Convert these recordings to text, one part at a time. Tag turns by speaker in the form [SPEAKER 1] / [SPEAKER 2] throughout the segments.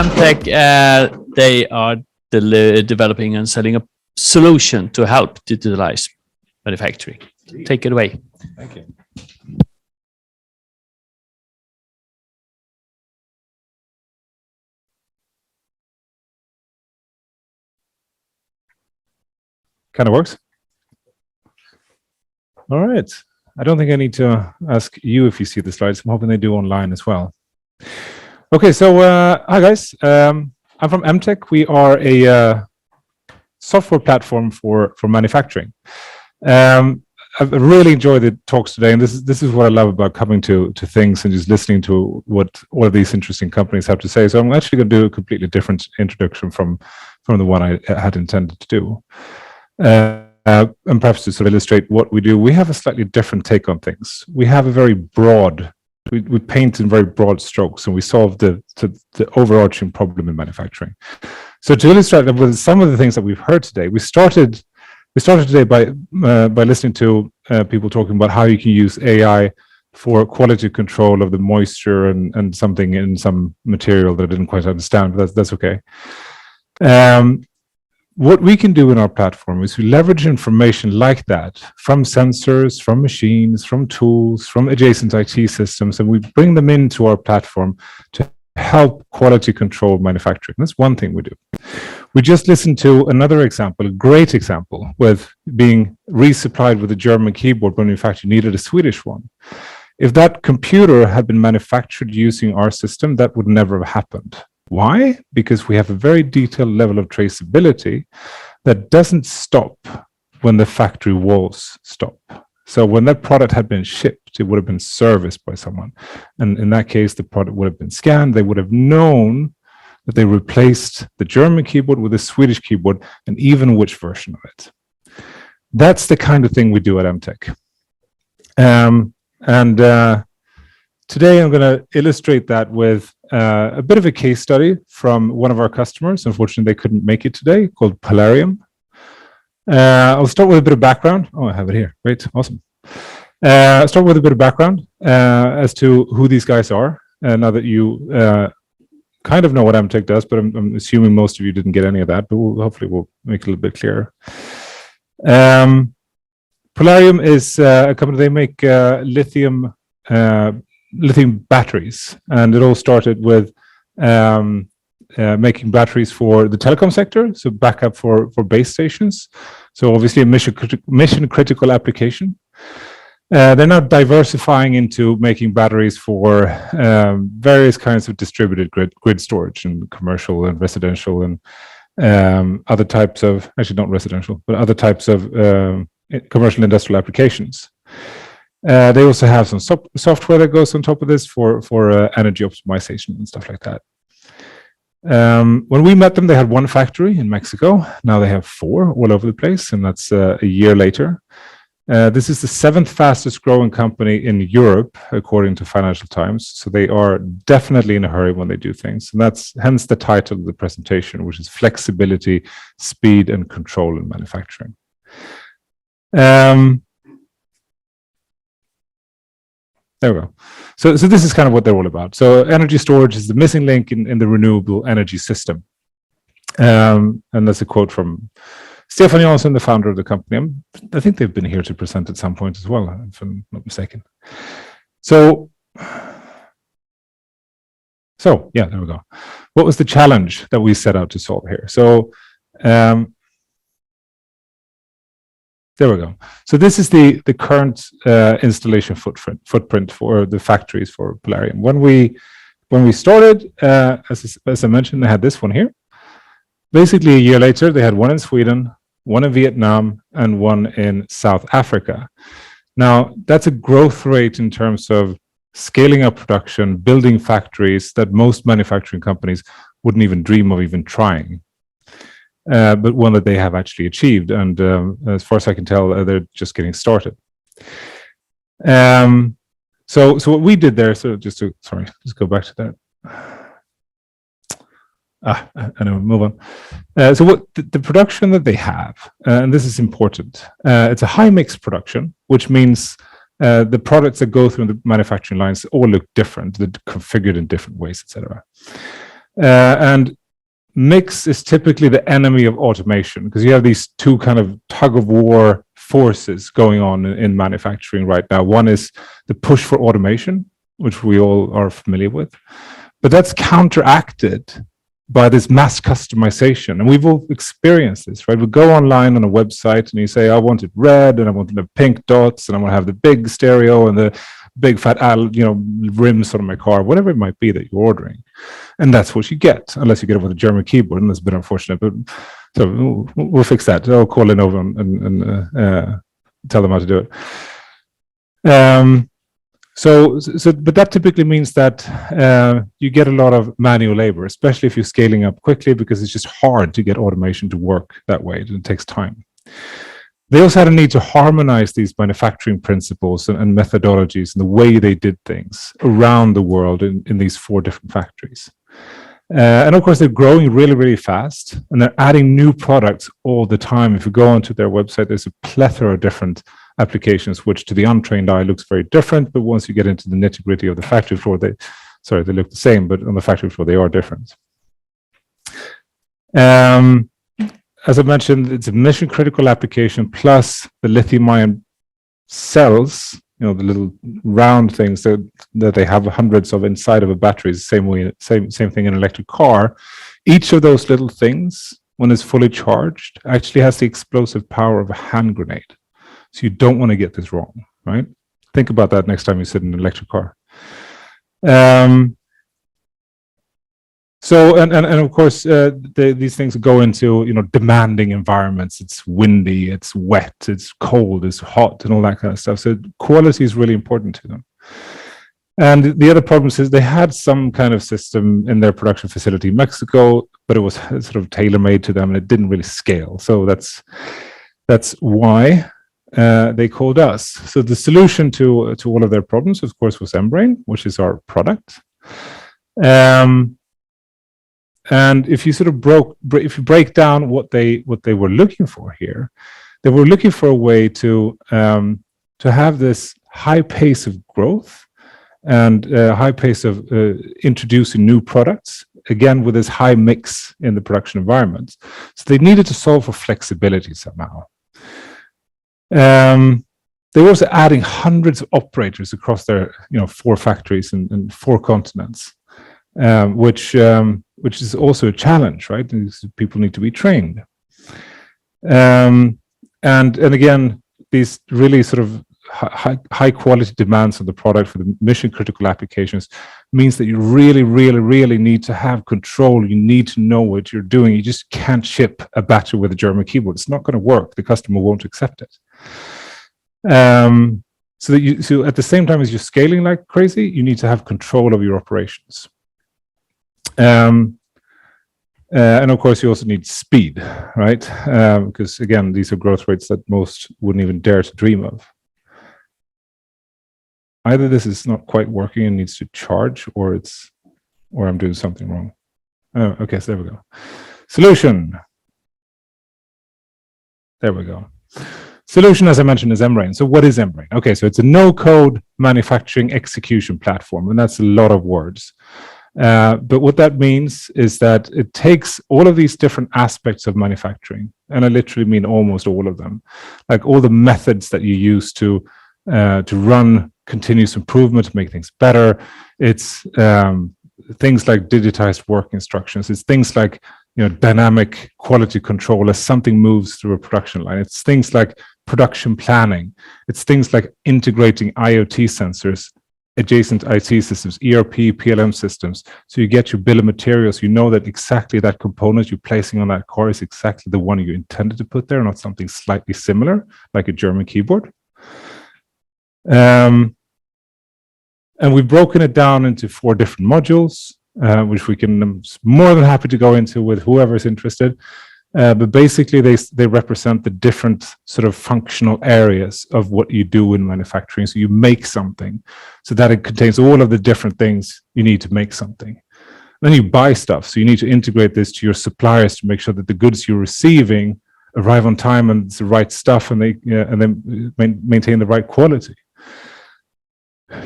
[SPEAKER 1] MTEK, they are developing and selling a solution to help digitalize manufacturing. Take it away.
[SPEAKER 2] Thank you. Kind of works. All right. I don't think I need to ask you if you see the slides. I'm hoping they do online as well. Okay, so hi guys. I'm from MTEK. We are a software platform for manufacturing. I've really enjoyed the talks today, and this is what I love about coming to things and just listening to what all of these interesting companies have to say. So I'm actually going to do a completely different introduction from the one I had intended to do. And perhaps to sort of illustrate what we do, we have a slightly different take on things. We have a very broad, we paint in very broad strokes, and we solve the overarching problem in manufacturing. So to illustrate that with some of the things that we've heard today, we started today by listening to people talking about how you can use AI for quality control of the moisture and something in some material that I didn't quite understand, but that's okay. What we can do in our platform is we leverage information like that from sensors, from machines, from tools, from adjacent IT systems, and we bring them into our platform to help quality control manufacturing. That's one thing we do. We just listened to another example, a great example, with being resupplied with a German keyboard when in fact you needed a Swedish one. If that computer had been manufactured using our system, that would never have happened. Why? Because we have a very detailed level of traceability that doesn't stop when the factory walls stop. So when that product had been shipped, it would have been serviced by someone. And in that case, the product would have been scanned. They would have known that they replaced the German keyboard with a Swedish keyboard, and even which version of it. That's the kind of thing we do at MTEK. Today I'm going to illustrate that with a bit of a case study from one of our customers. Unfortunately, they couldn't make it today, called Polarium. I'll start with a bit of background. Oh, I have it here. Great. Awesome. I'll start with a bit of background as to who these guys are. Now that you kind of know what MTEK does, but I'm assuming most of you didn't get any of that, but hopefully we'll make it a little bit clearer. Polarium is a company, they make lithium batteries, and it all started with making batteries for the telecom sector, so backup for base stations. So obviously a mission critical application. They're now diversifying into making batteries for various kinds of distributed grid storage and commercial and residential and other types of, actually not residential, but other types of commercial industrial applications. They also have some software that goes on top of this for energy optimization and stuff like that. When we met them, they had one factory in Mexico. Now they have 4 all over the place, and that's a year later. This is the 7th fastest growing company in Europe, according to Financial Times. So they are definitely in a hurry when they do things. And that's hence the title of the presentation, which is Flexibility, Speed, and Control in Manufacturing. There we go. So this is kind of what they're all about. So energy storage is the missing link in the renewable energy system. And that's a quote from Stefan Jansson, the founder of the company. I think they've been here to present at some point as well, if I'm not mistaken. So yeah, there we go. What was the challenge that we set out to solve here? So there we go. So this is the current installation footprint for the factories for Polarium. When we started, as I mentioned, they had this one here. Basically, a year later, they had one in Sweden, one in Vietnam, and one in South Africa. Now, that's a growth rate in terms of scaling up production, building factories that most manufacturing companies wouldn't even dream of even trying. But one that they have actually achieved. And as far as I can tell, they're just getting started. So what we did there, so just go back to that. Anyway, move on. So what the production that they have, and this is important, it's a high mix production, which means the products that go through the manufacturing lines all look different, they're configured in different ways, etc. And mix is typically the enemy of automation because you have these two kind of tug of war forces going on in manufacturing right now. One is the push for automation, which we all are familiar with, but that's counteracted by this mass customization. And we've all experienced this, right? We go online on a website and you say, I want it red and I want the pink dots and I want to have the big stereo and the big fat, rims on my car, whatever it might be that you're ordering. And that's what you get, unless you get it with a German keyboard, and that's a bit unfortunate, but so we'll fix that. I'll call in over and tell them how to do it. But that typically means that you get a lot of manual labor, especially if you're scaling up quickly, because it's just hard to get automation to work that way. It takes time. They also had a need to harmonize these manufacturing principles and methodologies and the way they did things around the world in these 4 different factories. And of course, they're growing really, really fast, and they're adding new products all the time. If you go onto their website, there's a plethora of different applications, which to the untrained eye looks very different. But once you get into the nitty-gritty of the factory floor, they look the same, but on the factory floor, they are different. As I mentioned, it's a mission critical application, plus the lithium-ion cells, the little round things that they have hundreds of inside of a battery, same thing in an electric car. Each of those little things, when it's fully charged, actually has the explosive power of a hand grenade. So you don't want to get this wrong, right? Think about that next time you sit in an electric car. So, and of course, these things go into, demanding environments. It's windy, it's wet, it's cold, it's hot, and all that kind of stuff. So quality is really important to them. And the other problem is they had some kind of system in their production facility in Mexico, but it was sort of tailor-made to them and it didn't really scale. So that's why they called us. So the solution to all of their problems, of course, was Embrain, which is our product. And if you sort of break down what they were looking for here, they were looking for a way to have this high pace of growth and high pace of introducing new products, again with this high mix in the production environment. So they needed to solve for flexibility somehow. They were also adding hundreds of operators across their 4 factories and 4 continents, which is also a challenge, right? These people need to be trained. And again, these really sort of high quality demands of the product for the mission critical applications means that you really, really, really need to have control. You need to know what you're doing. You just can't ship a battery with a German keyboard. It's not going to work. The customer won't accept it. So at the same time as you're scaling like crazy, you need to have control of your operations. And of course, you also need speed, right? Because again, these are growth rates that most wouldn't even dare to dream of. Either this is not quite working and needs to charge, or I'm doing something wrong. Oh, okay, so there we go. Solution. There we go. Solution, as I mentioned, is Embrain. So what is Embrain? Okay, so it's a no-code manufacturing execution platform, and that's a lot of words. But what that means is that it takes all of these different aspects of manufacturing, and I literally mean almost all of them, like all the methods that you use to run continuous improvement, to make things better. It's things like digitized work instructions. It's things like dynamic quality control as something moves through a production line. It's things like production planning. It's things like integrating IoT sensors, adjacent IT systems, ERP, PLM systems. So you get your bill of materials. You know that exactly that component you're placing on that car is exactly the one you intended to put there, not something slightly similar, like a German keyboard. And we've broken it down into 4 different modules, which we can, I'm more than happy to go into with whoever is interested. But basically, they represent the different sort of functional areas of what you do in manufacturing. So you make something, so that it contains all of the different things you need to make something. Then you buy stuff, so you need to integrate this to your suppliers to make sure that the goods you're receiving arrive on time and it's the right stuff, and they maintain the right quality.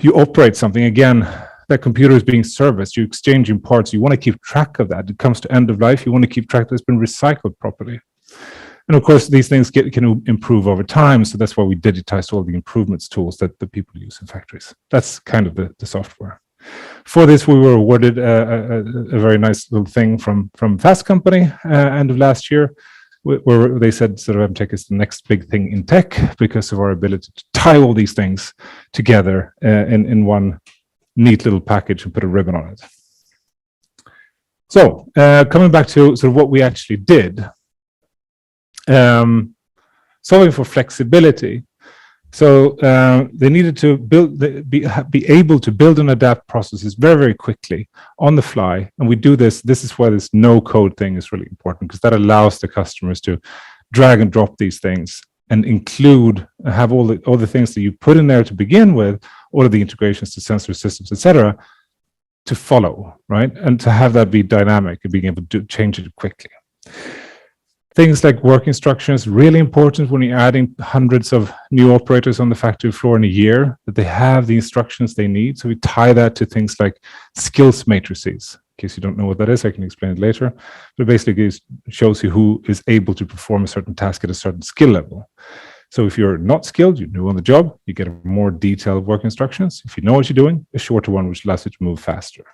[SPEAKER 2] You operate something, again, that computer is being serviced, you're exchanging parts, you want to keep track of that. It comes to end of life, you want to keep track that it's been recycled properly. And of course, these things can improve over time. So that's why we digitized all the improvements tools that the people use in factories. That's kind of the software. For this, we were awarded a very nice little thing from Fast Company end of last year, where they said sort of MTEK is the next big thing in tech because of our ability to tie all these things together in one neat little package and put a ribbon on it. So coming back to sort of what we actually did, solving for flexibility. So they needed to be able to build and adapt processes very, very quickly on the fly. And we do this. This is why this no code thing is really important, because that allows the customers to drag and drop these things and have all the things that you put in there to begin with, all of the integrations to sensor systems, etc., to follow, right? And to have that be dynamic and being able to change it quickly. Things like work instructions, really important when you're adding hundreds of new operators on the factory floor in a year, that they have the instructions they need. So we tie that to things like skills matrices. In case you don't know what that is, I can explain it later. But it basically shows you who is able to perform a certain task at a certain skill level. So if you're not skilled, you're new on the job, you get a more detailed work instructions. If you know what you're doing, a shorter one, which allows you to move faster.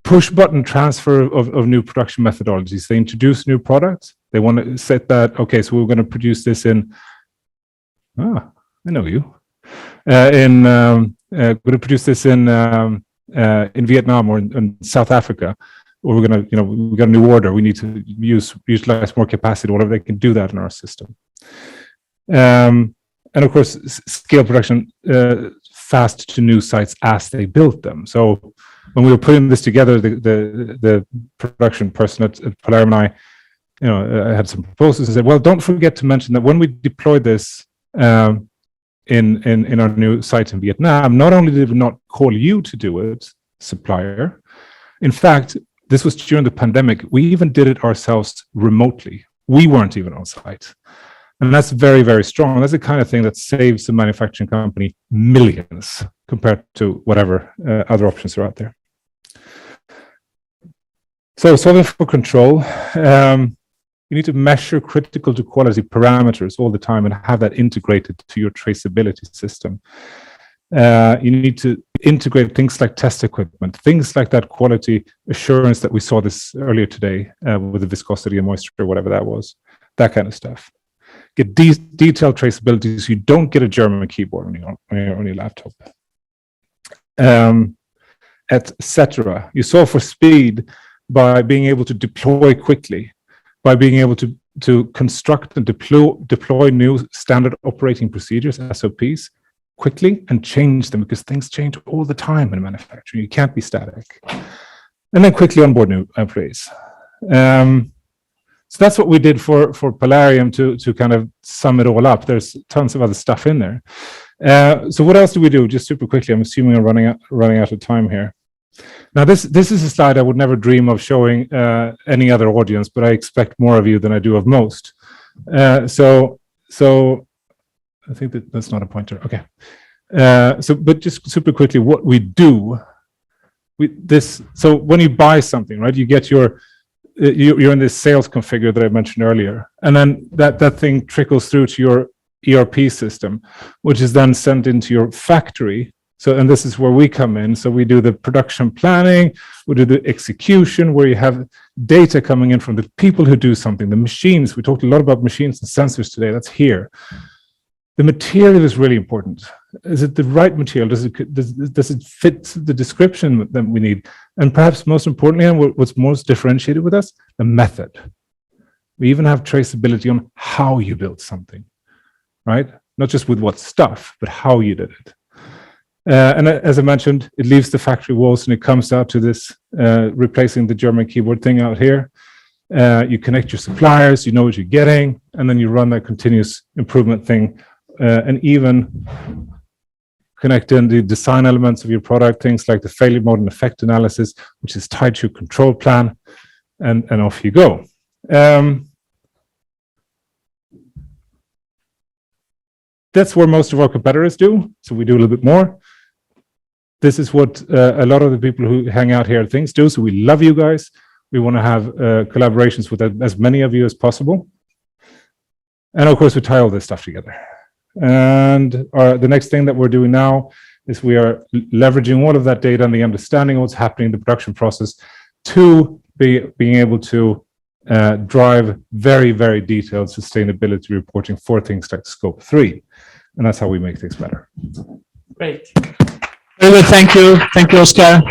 [SPEAKER 2] Push button transfer of new production methodologies. They introduce new products. They want to set that, okay, so we're going to produce this in, I know you, going to produce this in Vietnam or in South Africa, or we're going to, we got a new order. We need to utilize more capacity, whatever. They can do that in our system. And of course, scale production fast to new sites as they built them. So when we were putting this together, the production person at Polarium and I had some proposals and said, well, don't forget to mention that when we deployed this in our new site in Vietnam, not only did we not call you to do it, supplier, in fact, this was during the pandemic. We even did it ourselves remotely. We weren't even on site. And that's very, very strong. That's the kind of thing that saves the manufacturing company millions compared to whatever other options are out there. So solving for control, you need to measure critical to quality parameters all the time and have that integrated to your traceability system. You need to integrate things like test equipment, things like that quality assurance that we saw this earlier today with the viscosity and moisture, or whatever that was, that kind of stuff. Get detailed traceability so you don't get a German keyboard on your laptop, etc. You solve for speed by being able to deploy quickly, by being able to construct and deploy new standard operating procedures, SOPs, quickly and change them, because things change all the time in manufacturing. You can't be static. And then quickly onboard new employees. So that's what we did for Polarium to kind of sum it all up. There's tons of other stuff in there. So what else do we do? Just super quickly. I'm assuming I'm running out of time here. Now this is a slide I would never dream of showing any other audience, but I expect more of you than I do of most. So I think that's not a pointer. Okay. But just super quickly, what we do. So when you buy something, right? You get you're in this sales configure that I mentioned earlier, and then that thing trickles through to your ERP system, which is then sent into your factory. So, and this is where we come in. So we do the production planning, we do the execution, where you have data coming in from the people who do something, the machines. We talked a lot about machines and sensors today. That's here. The material is really important. Is it the right material? Does it fit the description that we need? And perhaps most importantly, and what's most differentiated with us, the method. We even have traceability on how you built something, right? Not just with what stuff, but how you did it. And as I mentioned, it leaves the factory walls and it comes out to this, replacing the German keyboard thing out here. You connect your suppliers, you know what you're getting, and then you run that continuous improvement thing, and even connect in the design elements of your product, things like the failure mode and effect analysis, which is tied to your control plan, and off you go. That's where most of our competitors do, so we do a little bit more. this is what a lot of the people who hang out here at things do. So we love you guys. We want to have collaborations with as many of you as possible. And of course, we tie all this stuff together. And the next thing that we're doing now is we are leveraging all of that data and the understanding of what's happening in the production process to being able to drive very, very detailed sustainability reporting for things like Scope 3. And that's how we make things better.
[SPEAKER 1] Great. Very good. Thank you. Thank you, Oscar.